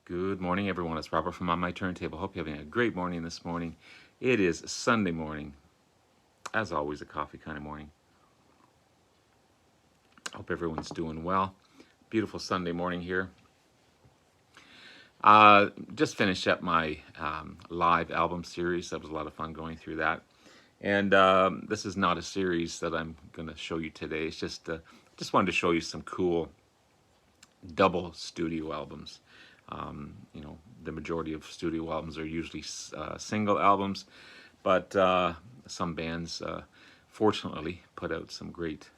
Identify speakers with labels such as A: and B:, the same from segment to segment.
A: Good morning, everyone. It's Robert from On My Turntable. Hope you're having a great morning this morning. It is Sunday morning. As always, a coffee kind of morning. Hope everyone's doing well. Beautiful Sunday morning here. Just finished up my live album series. That was a lot of fun going through that. And this is not a series that I'm going to show you today. It's just wanted to show you some cool double studio albums. You know, the majority of studio albums are usually single albums, but some bands fortunately put out some great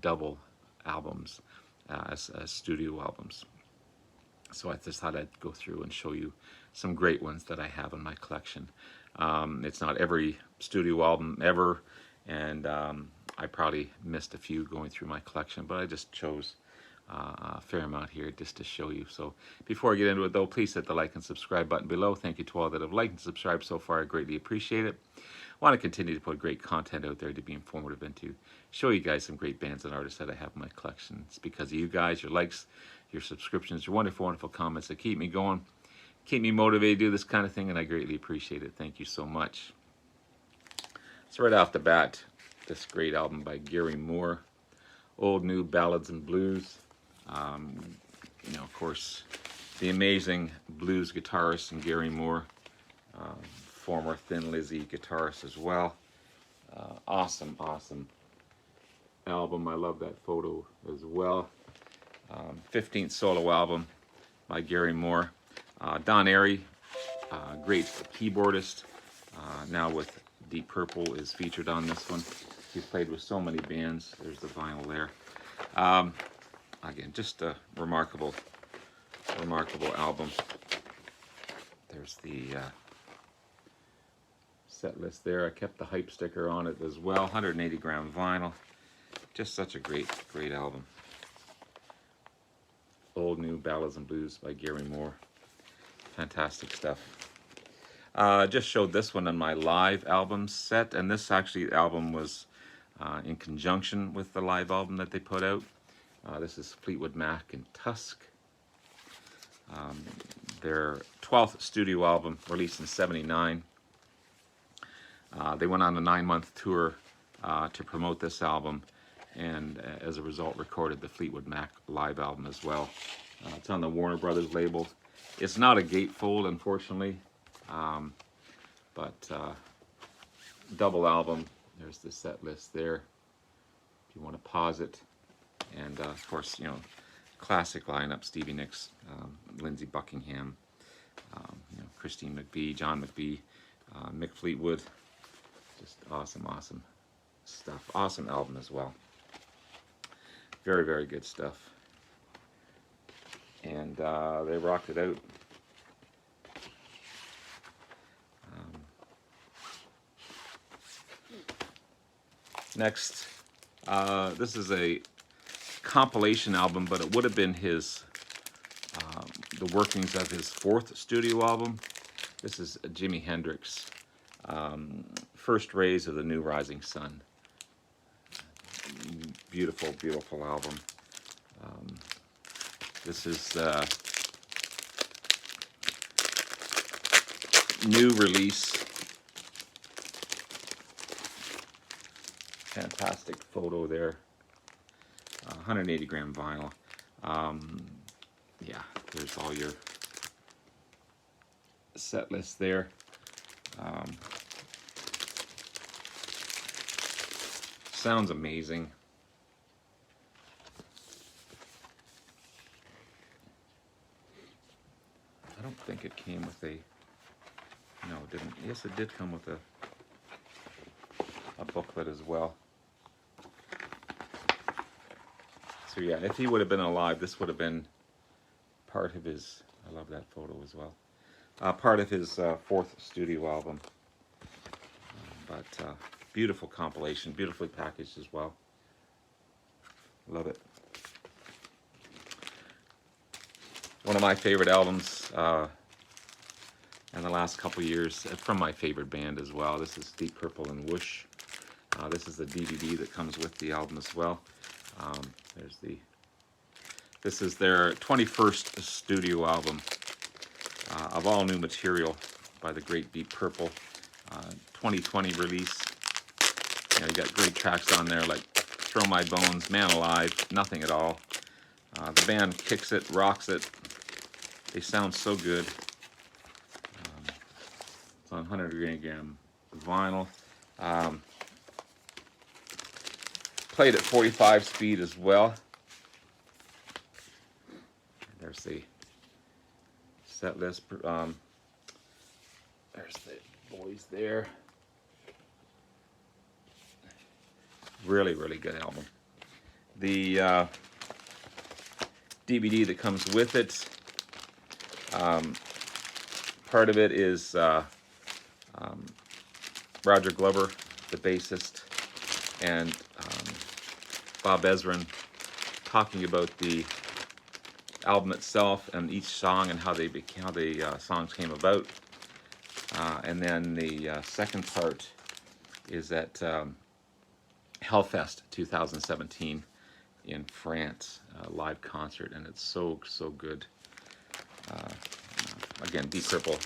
A: double albums as studio albums. So I just thought I'd go through and show you some great ones that I have in my collection. It's not every studio album ever, and I probably missed a few going through my collection, but I just chose a fair amount here just to show you. So before I get into it though, please hit the like and subscribe button below. Thank you to all that have liked and subscribed so far. I greatly appreciate it. I want to continue to put great content out there to be informative and to show you guys some great bands and artists that I have in my collection. It's because of you guys, your likes, your subscriptions, your wonderful, wonderful comments that keep me going, keep me motivated to do this kind of thing, and I greatly appreciate it. Thank you so much. So right off the bat, this great album by Gary Moore, Old New Ballads and Blues. You know, of course, the amazing blues guitarist and Gary Moore, former Thin Lizzy guitarist as well. Awesome album. I love that photo as well. 15th solo album by Gary Moore. Don Airey, great keyboardist, now with Deep Purple, is featured on this one. He's played with so many bands. There's the vinyl there. Again, just a remarkable album. There's the set list there. I kept the hype sticker on it as well. 180 gram vinyl. Just such a great album. Old New Ballads and Blues by Gary Moore. Fantastic stuff. Just showed this one on my live album set, and this actually album was in conjunction with the live album that they put out. This is Fleetwood Mac and Tusk. Their 12th studio album, released in '79. They went on a 9-month tour to promote this album, and as a result recorded the Fleetwood Mac live album as well. It's on the Warner Brothers label. It's not a gatefold, unfortunately, but double album. There's the set list there if you want to pause it. And of course, you know, classic lineup: Stevie Nicks, Lindsey Buckingham, you know, Christine McVie, John McVie, Mick Fleetwood. Just awesome stuff. Awesome album as well. Very good stuff. And they rocked it out. Next, this is a compilation album, but it would have been his the workings of his 4th studio album. This is Jimi Hendrix, First Rays of the New Rising Sun. Beautiful album. This is new release. Fantastic photo there. 180 gram vinyl. Yeah, there's all your set list there. Sounds amazing. I don't think it came with a, no, it didn't. Yes, it did come with a booklet as well. So yeah, if he would have been alive, this would have been part of his, I love that photo as well, part of his 4th studio album. But beautiful compilation, beautifully packaged as well. Love it. One of my favorite albums in the last couple years, from my favorite band as well. This is Deep Purple and Whoosh. This is the DVD that comes with the album as well. This is their 21st studio album. of all new material by the great Deep Purple. 2020 release. You got great tracks on there like Throw My Bones, Man Alive, Nothing at All. The band kicks it, rocks it. They sound so good. It's on 100-gram vinyl. Played at 45 speed as well. There's the set list. There's the boys there. Really, really good album. The DVD that comes with it, part of it is Roger Glover, the bassist, and Bob Ezrin talking about the album itself and each song and how the songs came about. And then the second part is at Hellfest 2017 in France, live concert, and it's so good. Again, Deep Purple,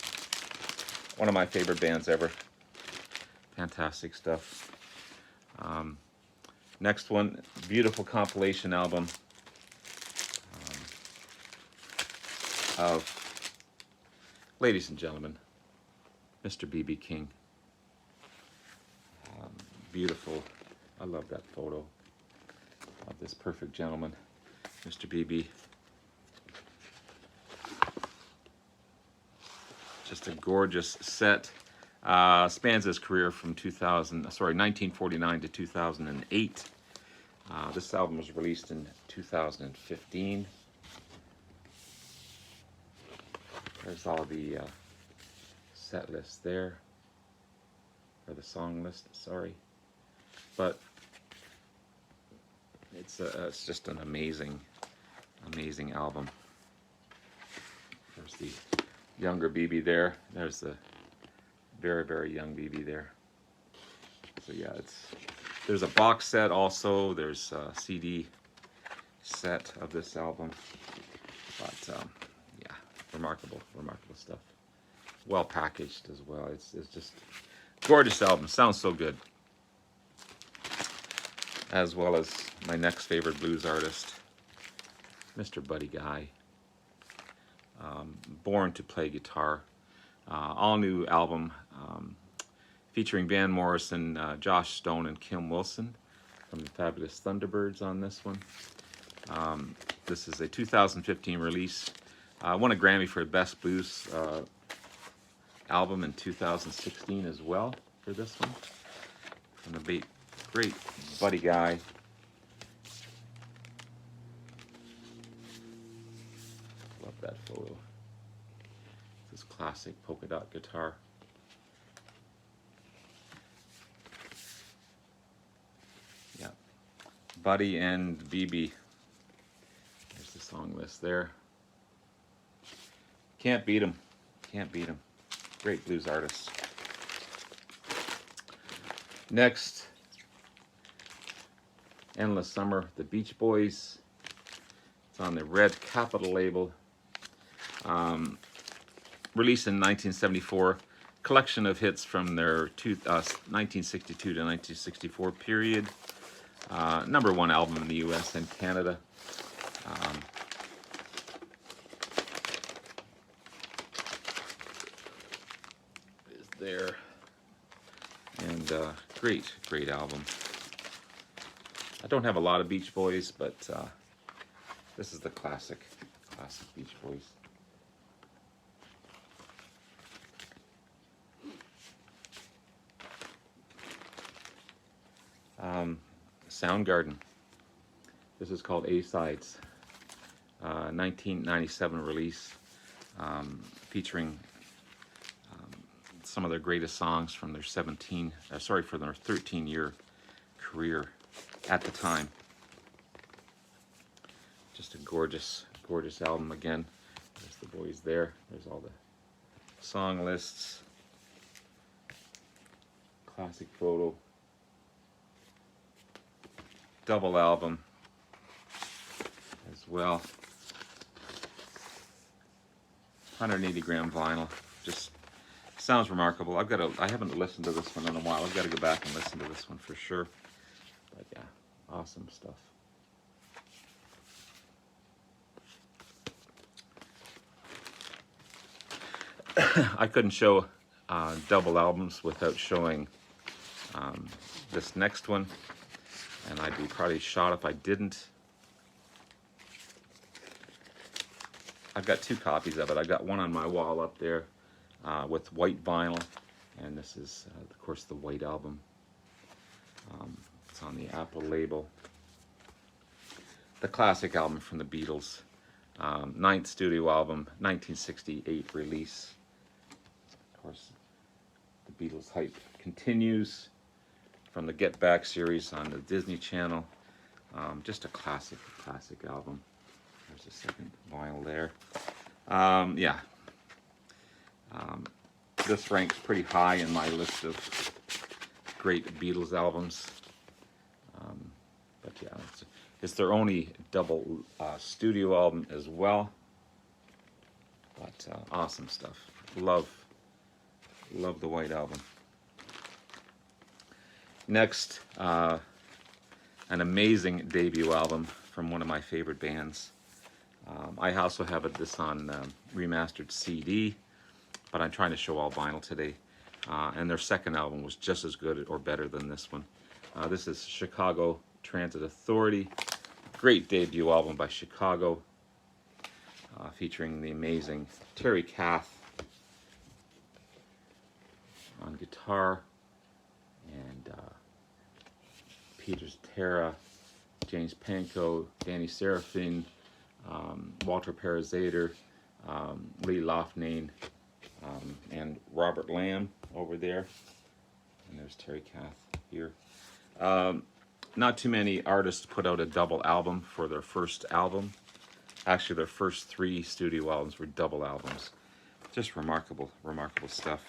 A: one of my favorite bands ever. Fantastic stuff. Next one, beautiful compilation album of, ladies and gentlemen, Mr. B.B. King. Beautiful. I love that photo of this perfect gentleman, Mr. B.B. Just a gorgeous set. Spans his career from 1949 to 2008. This album was released in 2015. There's all the set list there, or the song list, sorry. But it's just an amazing album. There's the younger BB there. There's the very young BB there. So yeah, there's a box set also. There's a CD set of this album. But yeah, remarkable stuff. Well packaged as well. It's just gorgeous album. Sounds so good. As well as my next favorite blues artist, Mr. Buddy Guy. Born to Play Guitar. All new album featuring Van Morrison, Josh Stone, and Kim Wilson from the Fabulous Thunderbirds on this one. This is a 2015 release. Won a Grammy for Best Blues album in 2016 as well for this one. From the great Buddy Guy. Love that photo. This classic polka dot guitar. Yeah, Buddy and BB. There's the song list there. Can't beat 'em. Can't beat 'em. Great blues artists. Next, Endless Summer, the Beach Boys. It's on the Red Capitol label. Released in 1974. Collection of hits from their 1962 to 1964 period. #1 album in the US and Canada. Is there. And great album. I don't have a lot of Beach Boys, but this is the classic Beach Boys. Soundgarden. This is called A-Sides. 1997 release, featuring some of their greatest songs from their 13-year career at the time. Just a gorgeous album again. There's the boys there. There's all the song lists. Classic photo. Double album as well. 180 gram vinyl. Just sounds remarkable. I haven't listened to this one in a while. I've got to go back and listen to this one for sure. But yeah, awesome stuff. I couldn't show double albums without showing this next one, and I'd be probably shot if I didn't. I've got 2 copies of it. I've got one on my wall up there with white vinyl, and this is, of course, the white album. It's on the Apple label. The classic album from the Beatles, 9th studio album, 1968 release. Of course, the Beatles hype continues from the Get Back series on the Disney Channel. Just a classic album. There's a second vinyl there. Yeah. This ranks pretty high in my list of great Beatles albums. But yeah, it's their only double studio album as well. But awesome stuff. Love the White Album. Next, an amazing debut album from one of my favorite bands. I also have this on remastered CD, but I'm trying to show all vinyl today. And their second album was just as good or better than this one. This is Chicago Transit Authority. Great debut album by Chicago, featuring the amazing Terry Kath on guitar, and Peter Cetera, James Pankow, Danny Seraphine, Walter Parazader, Lee Loughnane, and Robert Lamb over there. And there's Terry Kath here. Not too many artists put out a double album for their first album. Actually, their first 3 studio albums were double albums. Just remarkable stuff.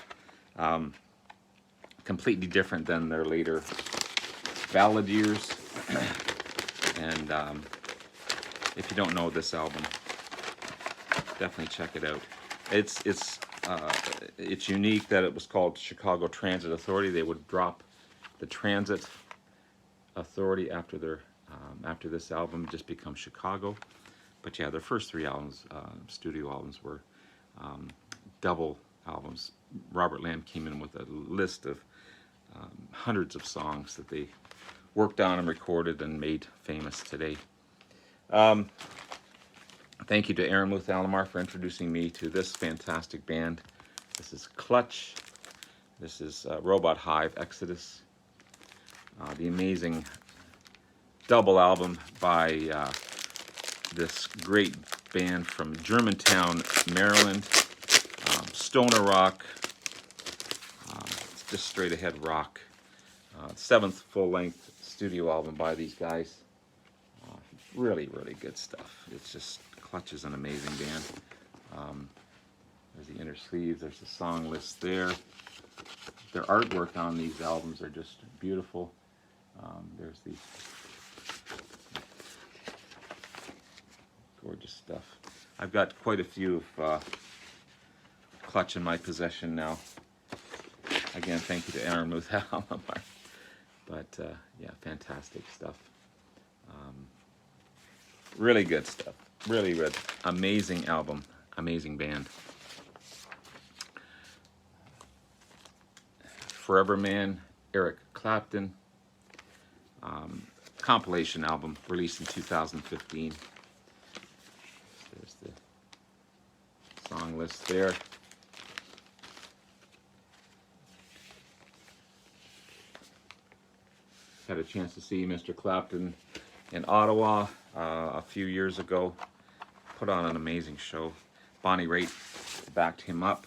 A: Completely different than their later ballad years. And if you don't know this album, definitely check it out. It's unique that it was called Chicago Transit Authority. They would drop the Transit Authority after their after this album, just become Chicago. But yeah, their first 3 albums, studio albums, were double albums. Robert Lamb came in with a list of hundreds of songs that they worked on and recorded and made famous today. Thank you to Aaron Muth Alomar for introducing me to this fantastic band. This is Clutch. This is Robot Hive Exodus. The amazing double album by this great band from Germantown, Maryland. Stoner rock. It's just straight ahead rock. 7th full-length studio album by these guys. Really good stuff. It's just, Clutch is an amazing band. There's the inner sleeves. There's the song list there. Their artwork on these albums are just beautiful. There's the gorgeous stuff. I've got quite a few of Clutch in my possession now. Again, thank you to Aaron Muth Alomar. But yeah, fantastic stuff. Really good stuff. Really good. Amazing album. Amazing band. Forever Man, Eric Clapton. Compilation album released in 2015. There's the song list there. Had a chance to see Mr. Clapton in Ottawa a few years ago. Put on an amazing show. Bonnie Raitt backed him up.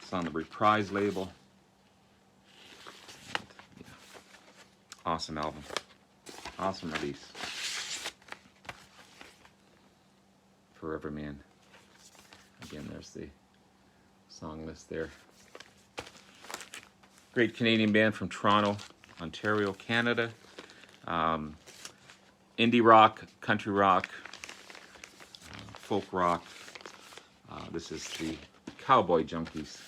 A: It's on the Reprise label. And, yeah, awesome album. Awesome release. Forever Man. Again, there's the song list there. Great Canadian band from Toronto, Ontario, Canada. Indie rock, country rock, folk rock, This is the Cowboy Junkies,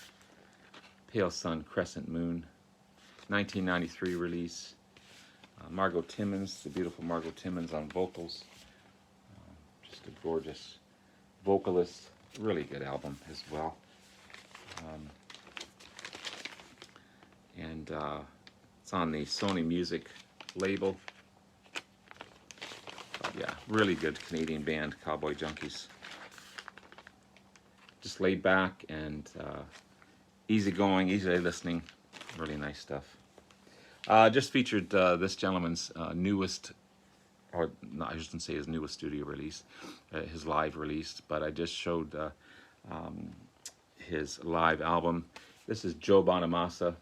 A: Pale Sun Crescent Moon, 1993 release. Margot Timmons, the beautiful Margot Timmons on vocals. Just a gorgeous vocalist. Really good album as well. And it's on the Sony Music label. But yeah, really good Canadian band, Cowboy Junkies. Just laid back and easygoing, easy listening. Really nice stuff. Just featured this gentleman's newest, or no, I shouldn't say his newest studio release, his live release, but I just showed his live album. This is Joe Bonamassa,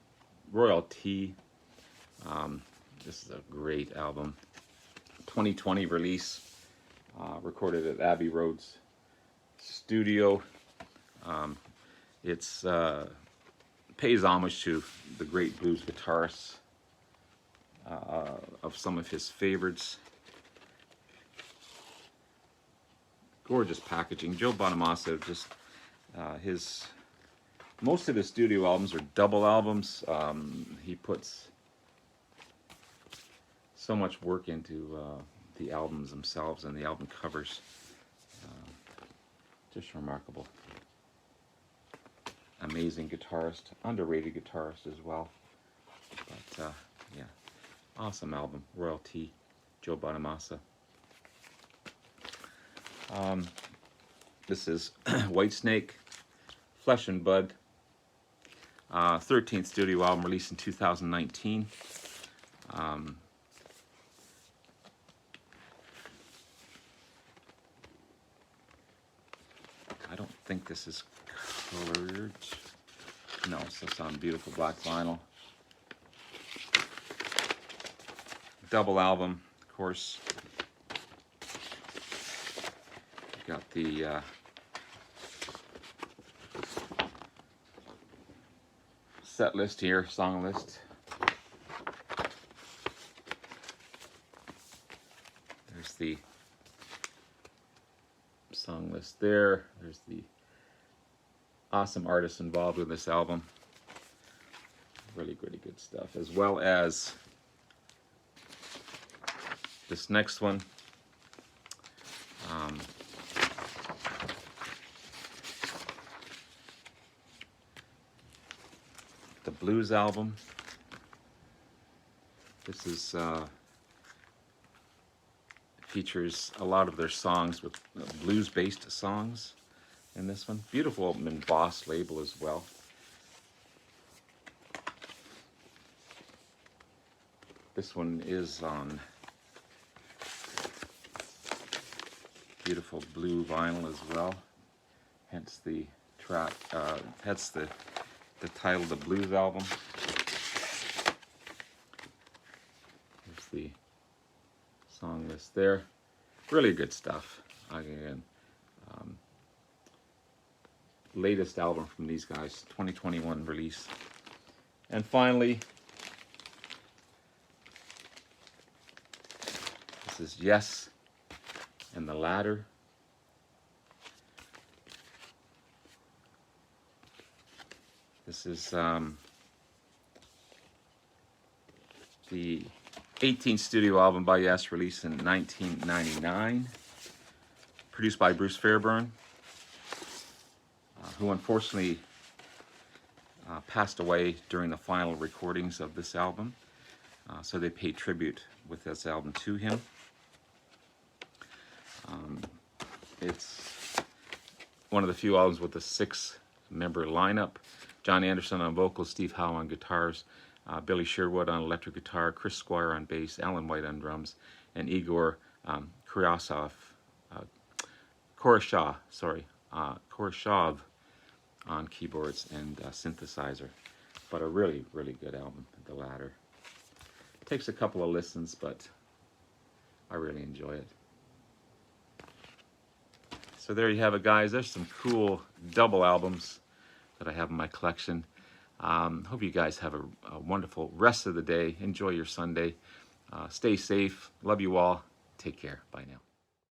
A: Royal T. This is a great album. 2020 release, recorded at Abbey Road's studio. It's pays homage to the great blues guitarists of some of his favorites. Gorgeous packaging. Joe Bonamassa, just most of his studio albums are double albums. He puts so much work into the albums themselves and the album covers. Just remarkable. Amazing guitarist, underrated guitarist as well. But yeah, awesome album. Royal T, Joe Bonamassa. This is Whitesnake, Flesh and Bud, 13th studio album released in 2019. I don't think this is colored. No, it's just on beautiful black vinyl. Double album, of course. Got the set list here, song list. There's the song list there. There's the awesome artists involved with this album. Really, really good stuff. As well as this next one. The blues album. This is features a lot of their songs with blues-based songs in this one. Beautiful embossed label as well. This one is on beautiful blue vinyl as well. Hence the track. Hence the title of the blues album. There's the song list there. Really good stuff. Again, latest album from these guys, 2021 release. And finally, this is Yes and the Ladder. This is the 18th studio album by Yes, released in 1999, produced by Bruce Fairbairn, who unfortunately passed away during the final recordings of this album. So they paid tribute with this album to him. It's one of the few albums with a 6-member lineup. John Anderson on vocals, Steve Howe on guitars, Billy Sherwood on electric guitar, Chris Squire on bass, Alan White on drums, and Igor Kurashov on keyboards and synthesizer. But a really, really good album, The Ladder. It takes a couple of listens, but I really enjoy it. So there you have it, guys. There's some cool double albums that I have in my collection. Hope you guys have a wonderful rest of the day. Enjoy your Sunday. Stay safe. Love you all. Take care. Bye now.